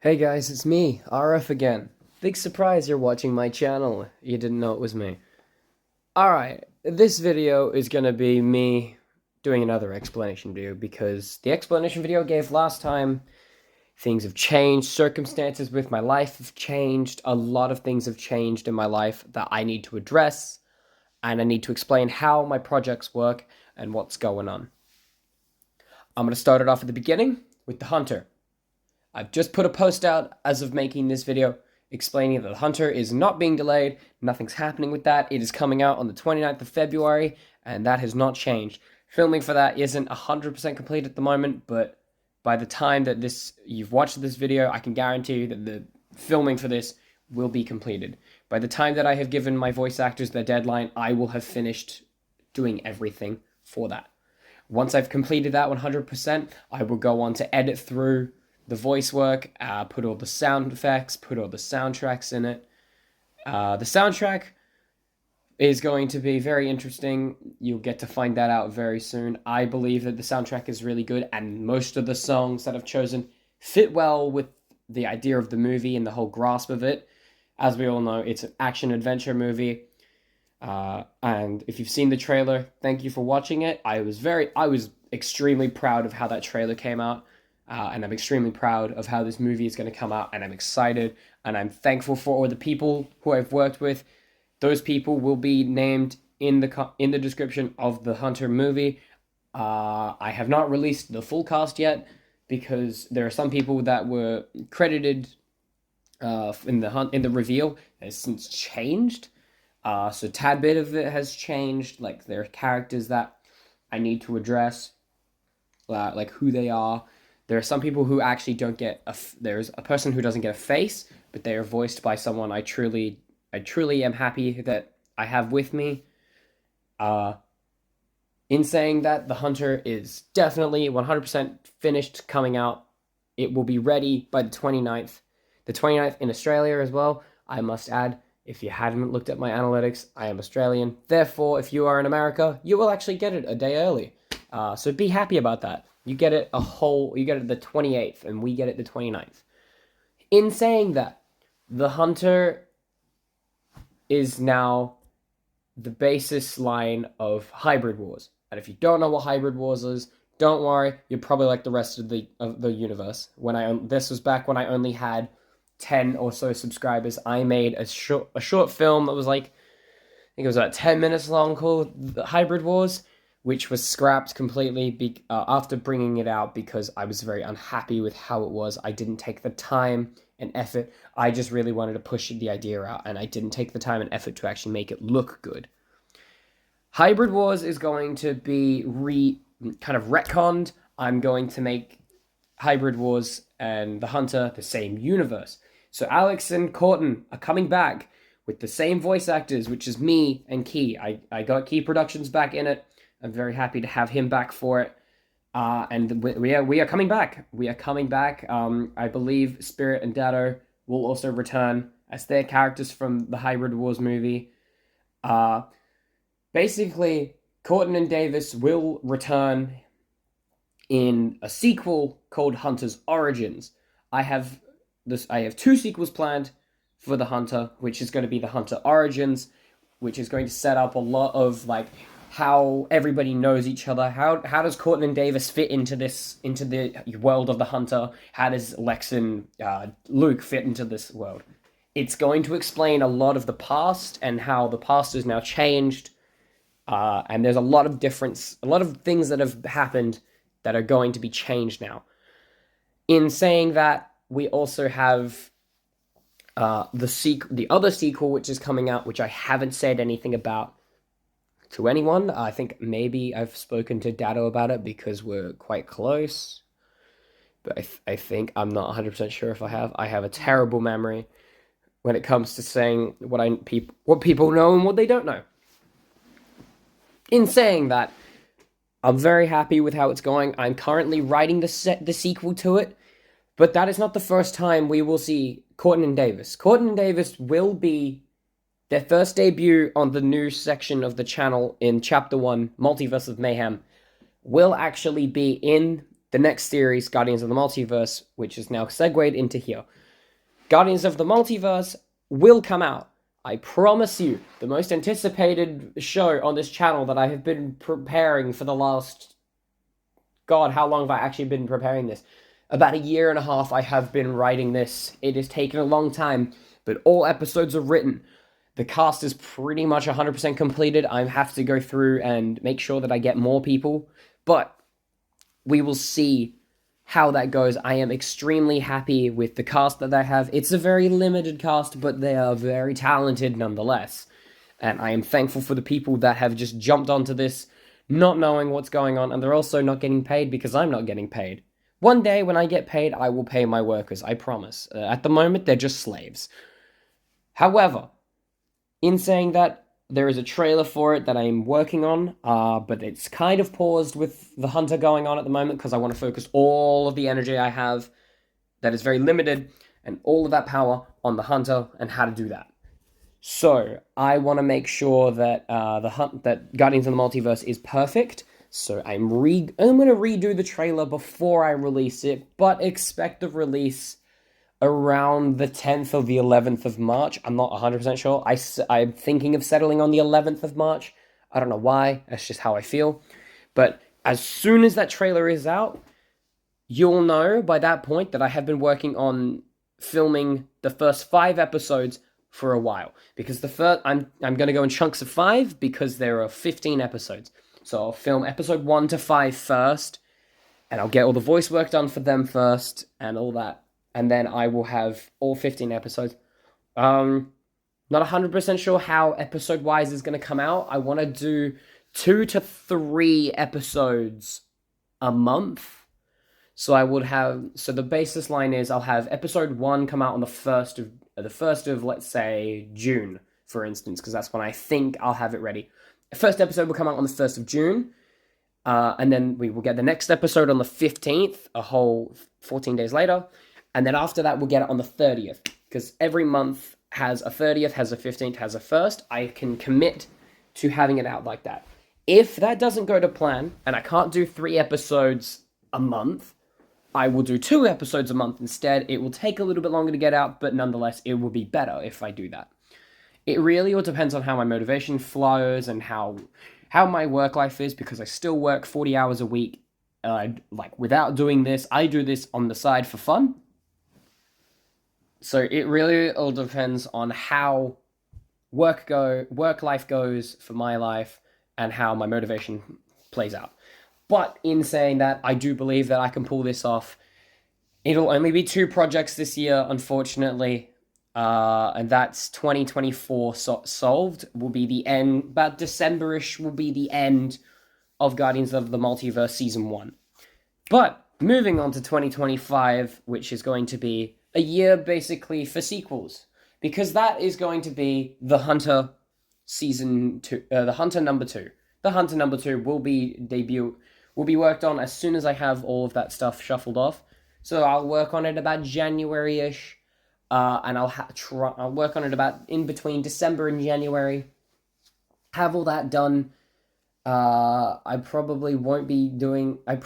Hey guys, it's me, RF again. Big surprise you're watching my channel. You didn't know it was me. Alright, this video is gonna be me doing another explanation video because the explanation video I gave last time, things have changed, circumstances with my life have changed, a lot of things have changed in my life that I need to address, and I need to explain how my projects work and what's going on. I'm gonna start it off at the beginning with the Hunter. I've just put a post out as of making this video explaining that the Hunter is not being delayed, nothing's happening with that. It is coming out on the 29th of February, and that has not changed. Filming for that isn't 100% complete at the moment, but by the time that you've watched this video, I can guarantee you that the filming for this will be completed. By the time that I have given my voice actors their deadline, I will have finished doing everything for that. Once I've completed that 100%, I will go on to edit through the voice work, put all the sound effects, put all the soundtracks in it. The soundtrack is going to be very interesting. You'll get to find that out very soon. I believe that the soundtrack is really good, and most of the songs that I've chosen fit well with the idea of the movie and the whole grasp of it. As we all know, it's an action-adventure movie. And if you've seen the trailer, thank you for watching it. I was extremely proud of how that trailer came out. And I'm extremely proud of how this movie is going to come out, and I'm excited, and I'm thankful for all the people who I've worked with. Those people will be named in the description of the Hunter movie. I have not released the full cast yet because there are some people that were credited in the reveal has since changed. So a tad bit of it has changed. Like, there are characters that I need to address, like who they are. There are some people who actually don't get there's a person who doesn't get a face, but they are voiced by someone I truly am happy that I have with me. In saying that, the Hunter is definitely 100% finished coming out. It will be ready by the 29th. The 29th in Australia as well. I must add, if you hadn't looked at my analytics, I am Australian. Therefore, if you are in America, you will actually get it a day early. So be happy about that. You get it the 28th, and we get it the 29th. In saying that, the Hunter is now the basis line of Hybrid Wars. And if you don't know what Hybrid Wars is, don't worry, you're probably like the rest of the universe. This was back when I only had 10 or so subscribers. I made a short film that was like, I think it was about 10 minutes long, called The Hybrid Wars, which was scrapped completely after bringing it out because I was very unhappy with how it was. I didn't take the time and effort. I just really wanted to push the idea out, and I didn't take the time and effort to actually make it look good. Hybrid Wars is going to be kind of retconned. I'm going to make Hybrid Wars and the Hunter the same universe. So Alex and Corton are coming back with the same voice actors, which is me and Key. I got Key Productions back in it. I'm very happy to have him back for it. And we are coming back. We are coming back. I believe Spirit and Dado will also return as their characters from the Hybrid Wars movie. Basically, Corton and Davis will return in a sequel called Hunter's Origins. I have two sequels planned for the Hunter, which is going to be the Hunter Origins, which is going to set up a lot of like how everybody knows each other. How does Corton and Davis fit into the world of the Hunter? How does Lex and Luke fit into this world? It's going to explain a lot of the past and how the past is now changed. And there's a lot of things that have happened that are going to be changed now. In saying that, we also have the other sequel, which is coming out, which I haven't said anything about to anyone. I think maybe I've spoken to Dado about it because we're quite close. But I think I'm not 100% sure if I have. I have a terrible memory when it comes to saying what people know and what they don't know. In saying that, I'm very happy with how it's going. I'm currently writing the sequel to it, but that is not the first time we will see Corton and Davis. Corton and Davis will be their first debut on the new section of the channel in Chapter 1, Multiverse of Mayhem, will actually be in the next series, Guardians of the Multiverse, which is now segued into here. Guardians of the Multiverse will come out. I promise you, the most anticipated show on this channel that I have been preparing for the last... God, how long have I actually been preparing this? About a year and a half I have been writing this. It has taken a long time, but all episodes are written. The cast is pretty much 100% completed. I have to go through and make sure that I get more people, but we will see how that goes. I am extremely happy with the cast that I have. It's a very limited cast, but they are very talented nonetheless. And I am thankful for the people that have just jumped onto this, not knowing what's going on, and they're also not getting paid because I'm not getting paid. One day, when I get paid, I will pay my workers, I promise. At the moment, they're just slaves. However, in saying that, there is a trailer for it that I'm working on, but it's kind of paused with the Hunter going on at the moment because I want to focus all of the energy I have that is very limited and all of that power on the Hunter and how to do that. So, I want to make sure that that Guardians of the Multiverse is perfect. So I'm going to redo the trailer before I release it, but expect the release around the 10th or the 11th of March. I'm not 100% sure. I'm thinking of settling on the 11th of March. I don't know why. That's just how I feel. But as soon as that trailer is out, you'll know by that point that I have been working on filming the first 5 episodes for a while. Because I'm going to go in chunks of 5 because there are 15 episodes. So I'll film episode 1 to 5 first, and I'll get all the voice work done for them first, and all that. And then I will have all 15 episodes. Not 100% sure how episode-wise is going to come out. I want to do 2 to 3 episodes a month. So the basis line is I'll have episode 1 come out on the 1st of, let's say, June, for instance, because that's when I think I'll have it ready. The first episode will come out on the 1st of June, and then we will get the next episode on the 15th, a whole 14 days later, and then after that we'll get it on the 30th, because every month has a 30th, has a 15th, has a 1st. I can commit to having it out like that. If that doesn't go to plan, and I can't do 3 episodes a month, I will do 2 episodes a month instead. It will take a little bit longer to get out, but nonetheless, it will be better if I do that. It really all depends on how my motivation flows and how my work life is, because I still work 40 hours a week. Without doing this, I do this on the side for fun. So it really all depends on how work life goes for my life and how my motivation plays out. But in saying that, I do believe that I can pull this off. It'll only be 2 projects this year, unfortunately. And that's 2024 solved. Will be the end, about December-ish will be the end of Guardians of the Multiverse Season 1. But moving on to 2025, which is going to be a year basically for sequels, because that is going to be The Hunter Season 2, The Hunter number 2. The Hunter number 2 will be worked on as soon as I have all of that stuff shuffled off. So I'll work on it about January-ish. And I'll work on it about in between December and January. Have all that done. I probably won't be doing. I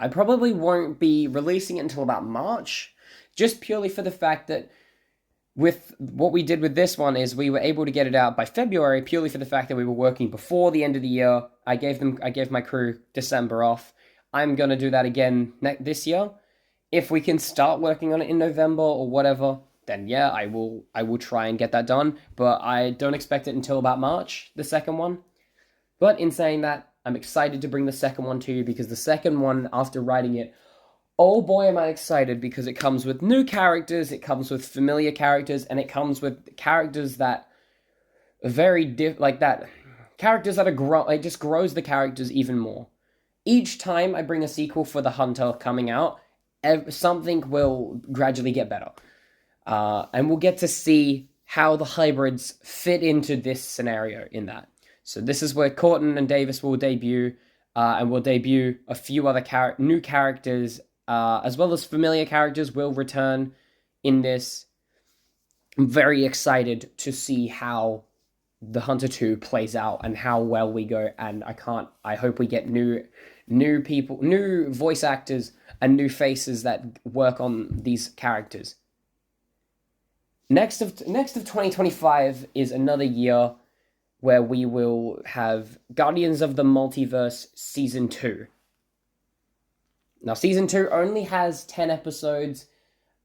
probably won't be releasing it until about March, just purely for the fact that with what we did with this one is we were able to get it out by February, purely for the fact that we were working before the end of the year. I gave my crew December off. I'm gonna do that again this year. If we can start working on it in November or whatever, then yeah, I will try and get that done. But I don't expect it until about March, the second one. But in saying that, I'm excited to bring the second one to you, because the second one, after writing it, oh boy am I excited, because it comes with new characters, it comes with familiar characters, and it comes with characters that are very characters that are it just grows the characters even more. Each time I bring a sequel for the Hunter coming out, something will gradually get better. And we'll get to see how the hybrids fit into this scenario in that. So this is where Corton and Davis will debut, and we'll debut a few other new characters, as well as familiar characters will return in this. I'm very excited to see how the Hunter 2 plays out and how well we go, and I hope we get new new people, new voice actors, and new faces that work on these characters. Next of 2025 is another year where we will have Guardians of the Multiverse Season 2. Now, Season 2 only has 10 episodes,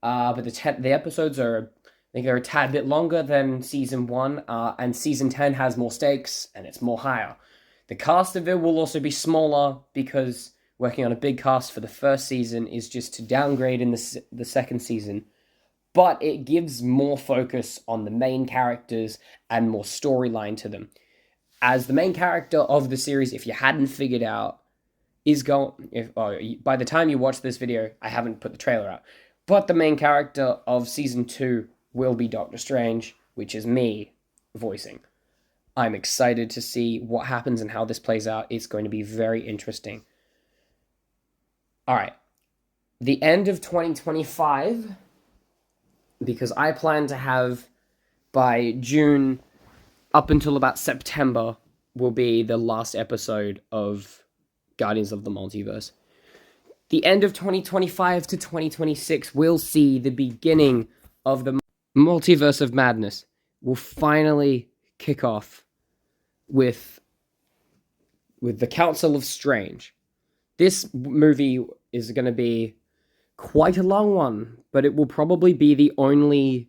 but the episodes are, I think, are a tad bit longer than Season 1, and Season 10 has more stakes, and it's more higher. The cast of it will also be smaller, because working on a big cast for the first season is just to downgrade in the second season. But it gives more focus on the main characters and more storyline to them. As the main character of the series, if you hadn't figured out, by the time you watch this video, I haven't put the trailer out, but the main character of Season 2 will be Doctor Strange, which is me voicing. I'm excited to see what happens and how this plays out. It's going to be very interesting. Alright, the end of 2025, because I plan to have, by June, up until about September, will be the last episode of Guardians of the Multiverse. The end of 2025 to 2026 will see the beginning of the Multiverse of Madness. Will finally kick off with the Council of Strange. This movie is going to be quite a long one, but it will probably be the only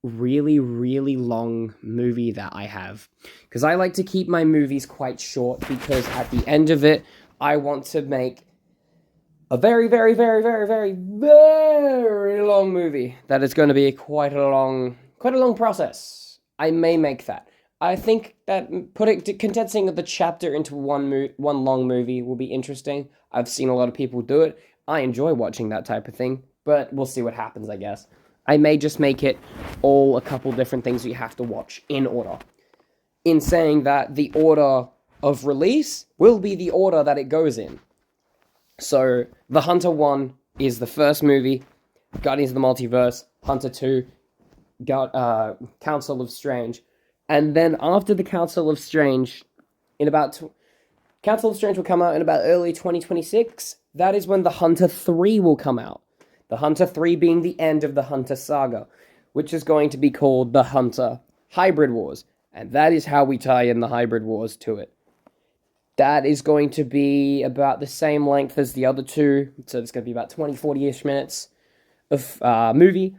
really, really long movie that I have. Because I like to keep my movies quite short, because at the end of it, I want to make a very, very, very, very, very, very long movie. That is going to be quite a long process. I may make that. I think that condensing the chapter into one long movie will be interesting. I've seen a lot of people do it. I enjoy watching that type of thing, but we'll see what happens, I guess. I may just make it all a couple different things you have to watch in order. In saying that, the order of release will be the order that it goes in. So, The Hunter 1 is the first movie, Guardians of the Multiverse, Hunter 2, Council of Strange. And then after the Council of Strange, Council of Strange will come out in about early 2026. That is when the Hunter 3 will come out. The Hunter 3 being the end of the Hunter saga, which is going to be called the Hunter Hybrid Wars. And that is how we tie in the Hybrid Wars to it. That is going to be about the same length as the other two. So it's going to be about 20, 40-ish minutes of movie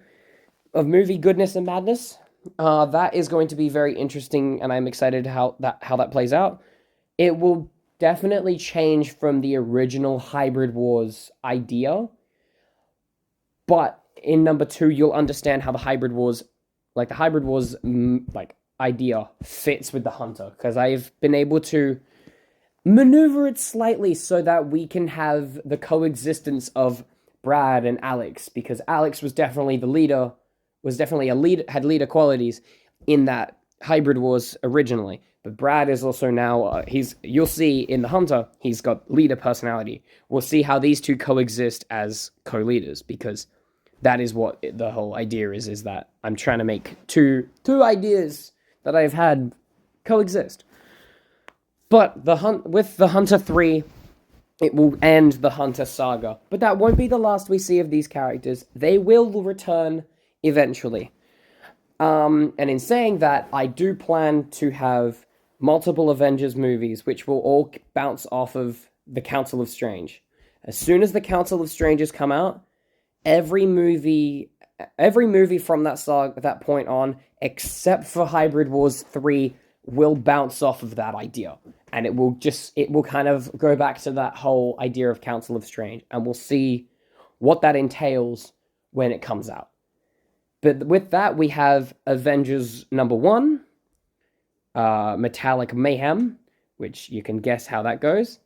goodness and madness. That is going to be very interesting, and I'm excited how that plays out. It will definitely change from the original Hybrid Wars idea, but in number 2, you'll understand how the Hybrid Wars idea fits with the Hunter, because I've been able to maneuver it slightly so that we can have the coexistence of Brad and Alex, because Alex was definitely the leader, had leader qualities in that Hybrid Wars originally. But Brad is also now, you'll see in the Hunter, he's got leader personality. We'll see how these two coexist as co-leaders, because that is what the whole idea is that I'm trying to make two ideas that I've had coexist. But with the Hunter 3, it will end the Hunter saga. But that won't be the last we see of these characters. They will return eventually. And in saying that, I do plan to have multiple Avengers movies, which will all bounce off of the Council of Strange. As soon as the Council of Stranges come out, every movie from that point on, except for Hybrid Wars 3, will bounce off of that idea. And it will kind of go back to that whole idea of Council of Strange. And we'll see what that entails when it comes out. But with that, we have Avengers number 1, Metallic Mayhem, which you can guess how that goes.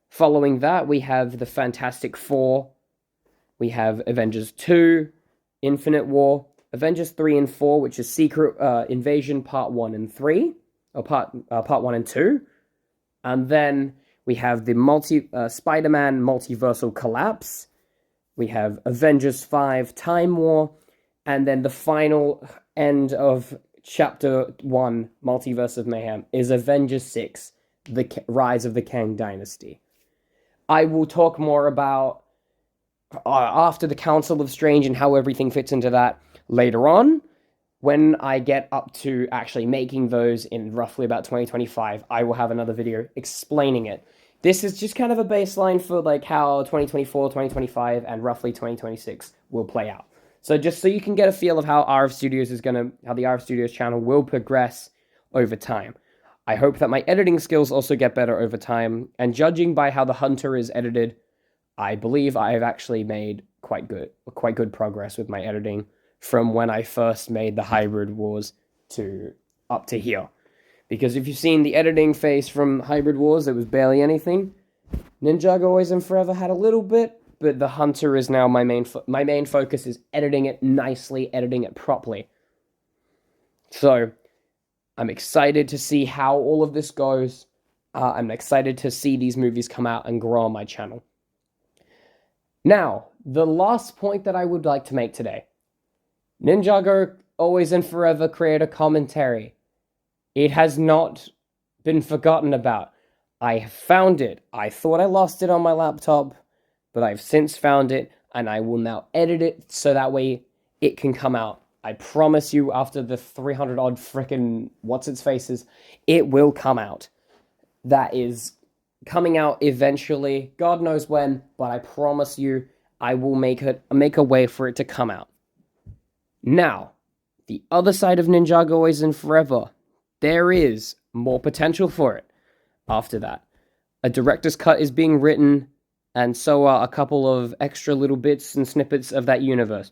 Following that, we have the Fantastic Four. We have Avengers 2, Infinite War, Avengers 3 and 4, which is Secret Invasion Part 1 and 3, or Part 1 and 2. And then we have the Spider-Man Multiversal Collapse. We have Avengers 5, Time War. And then the final end of Chapter 1, Multiverse of Mayhem, is Avengers 6, The Rise of the Kang Dynasty. I will talk more about after the Council of Strange and how everything fits into that later on. When I get up to actually making those in roughly about 2025, I will have another video explaining it. This is just kind of a baseline for like how 2024, 2025, and roughly 2026 will play out. So just so you can get a feel of how RF Studios how the RF Studios channel will progress over time. I hope that my editing skills also get better over time, and judging by how the Hunter is edited, I believe I have actually made quite good progress with my editing from when I first made the Hybrid Wars to up to here. Because if you've seen the editing phase from Hybrid Wars, it was barely anything. Ninjago Always and Forever had a little bit, but the Hunter is now my main focus is editing it nicely, editing it properly. So, I'm excited to see how all of this goes. I'm excited to see these movies come out and grow on my channel. Now, the last point that I would like to make today. Ninjago Always and Forever creator commentary. It has not been forgotten about. I have found it. I thought I lost it on my laptop, but I've since found it, and I will now edit it so that way it can come out. I promise you, after the 300 odd frickin' what's-its-faces, it will come out. That is coming out eventually. God knows when, but I promise you, I will make a way for it to come out. Now, the other side of Ninjago Always and Forever, there is more potential for it after that. A director's cut is being written, and so are a couple of extra little bits and snippets of that universe.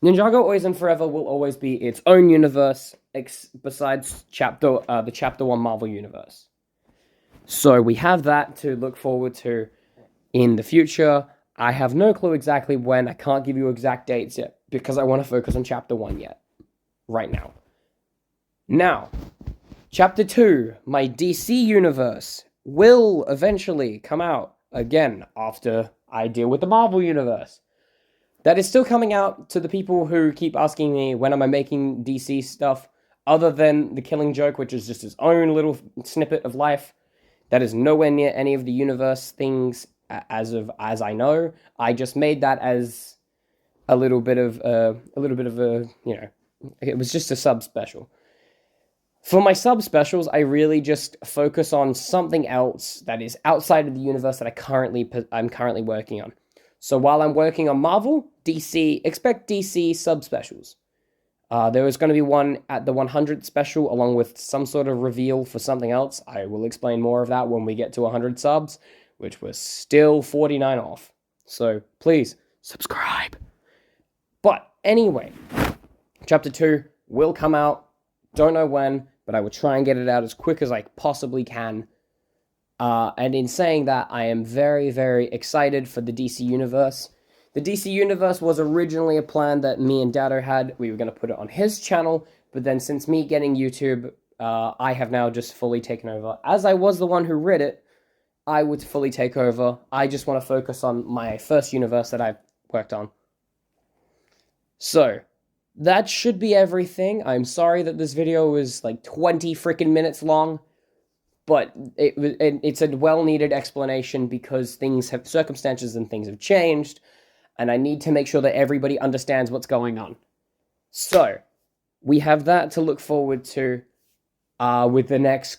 Ninjago Always and Forever will always be its own universe, besides the Chapter 1 Marvel Universe. So we have that to look forward to in the future. I have no clue exactly when. I can't give you exact dates yet, because I want to focus on Chapter 1 right now. Now, Chapter 2, my DC universe, will eventually come out again after I deal with the Marvel universe. That is still coming out to the people who keep asking me when am I making DC stuff, other than The Killing Joke, which is just his own little snippet of life. That is nowhere near any of the universe things as I know. I just made that as a little bit of a, it was just a sub special. For my sub specials, I really just focus on something else that is outside of the universe that I'm currently working on. So while I'm working on Marvel, DC, expect DC sub specials. There was going to be one at the 100th special, along with some sort of reveal for something else. I will explain more of that when we get to 100 subs, which was still 49 off. So please, subscribe. But anyway, Chapter 2 will come out. Don't know when, but I will try and get it out as quick as I possibly can. And in saying that, I am very, very excited for the DC Universe. The DC Universe was originally a plan that me and Dado had. We were going to put it on his channel, but then since me getting YouTube, I have now just fully taken over. As I was the one who read it, I would fully take over. I just want to focus on my first universe that I've worked on. So, that should be everything. I'm sorry that this video was like 20 freaking minutes long, but it's a well-needed explanation because circumstances and things have changed, and I need to make sure that everybody understands what's going on. So, we have that to look forward to with the next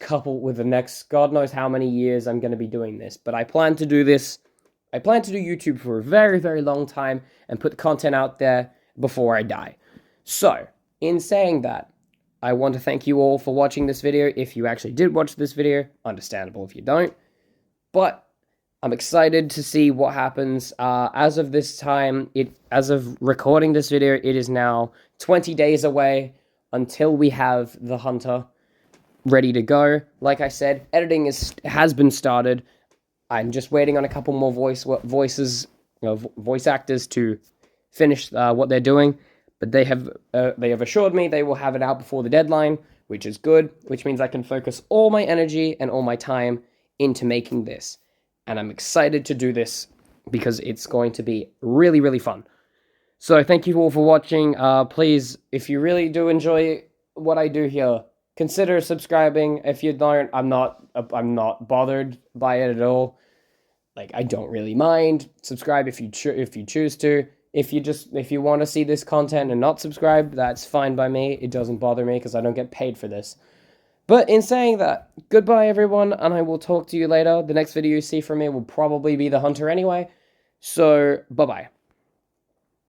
God knows how many years I'm going to be doing this. But I plan to do YouTube for a very, very long time and put content out there before I die. So, in saying that, I want to thank you all for watching this video. If you actually did watch this video, understandable if you don't. But I'm excited to see what happens. As of this time, as of recording this video, it is now 20 days away until we have the Hunter ready to go. Like I said, editing has been started. I'm just waiting on a couple more voice actors to finish what they're doing. But they have assured me they will have it out before the deadline, which is good, which means I can focus all my energy and all my time into making this. And I'm excited to do this because it's going to be really, really fun. So thank you all for watching. Please, if you really do enjoy what I do here, consider subscribing. If you don't, I'm not bothered by it at all. like, I don't really mind. Subscribe if you choose to. If you want to see this content and not subscribe, that's fine by me. It doesn't bother me because I don't get paid for this. But in saying that, goodbye everyone, and I will talk to you later. The next video you see from me will probably be the Hunter anyway. So, bye-bye.